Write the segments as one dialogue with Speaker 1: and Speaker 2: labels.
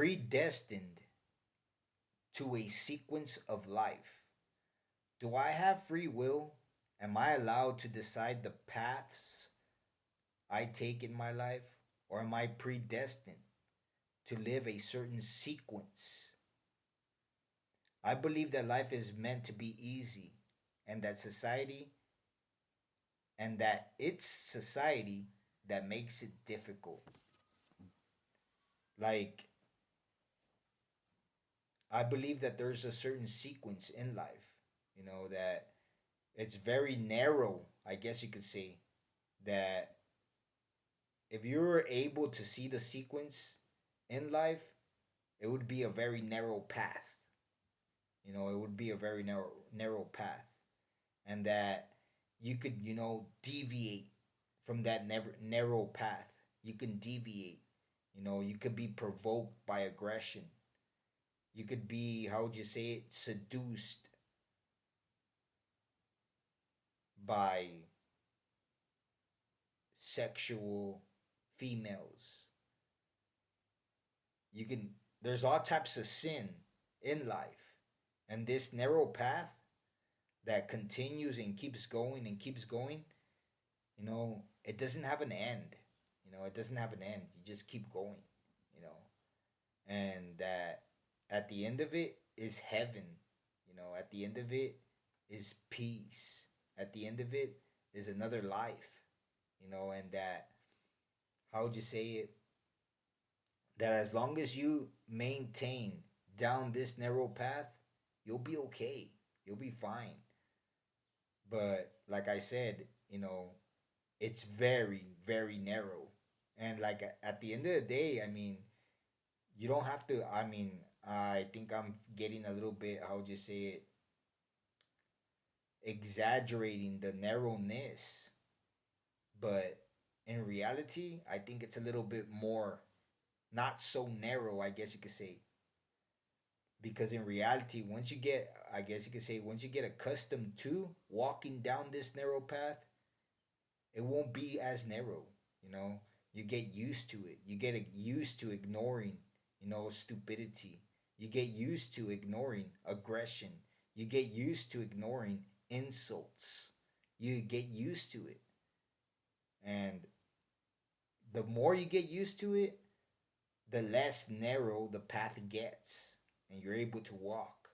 Speaker 1: predestined to a sequence of life? Do I have free will? Am I allowed to decide the paths I take in my life? Or am I predestined to live a certain sequence? I believe that life is meant to be easy and that it's society that makes it difficult. Like, I believe that there's a certain sequence in life, that it's very narrow, I guess you could say, that if you were able to see the sequence in life, it would be a very narrow path. It would be a very narrow path. And that you could, deviate from that narrow path. You can deviate. You could be provoked by aggression. You could be, how would you say it, seduced by sexual females. There's all types of sin in life. And this narrow path that continues and keeps going and keeps going, it doesn't have an end. It doesn't have an end. You just keep going, you know. And that at the end of it is heaven. At the end of it is peace. At the end of it is another life. And that, how would you say it? That as long as you maintain down this narrow path, you'll be okay. You'll be fine. But like I said, it's very, very narrow. And like at the end of the day, I mean, you don't have to. I mean, I think I'm getting a little bit, how would you say it, exaggerating the narrowness. But in reality, I think it's a little bit more, not so narrow, I guess you could say. Because in reality, once you get, I guess you could say, once you get accustomed to walking down this narrow path, it won't be as narrow. You know, you get used to it. You get used to ignoring, stupidity. You get used to ignoring aggression. You get used to ignoring insults. You get used to it. And the more you get used to it, the less narrow the path gets. And you're able to walk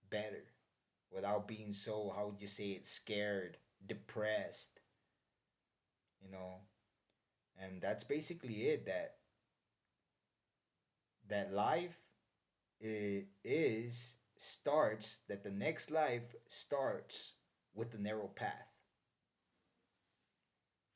Speaker 1: better without being so, how would you say it, scared, depressed, you know. And that's basically it. That life is starts, that the next life starts with the narrow path.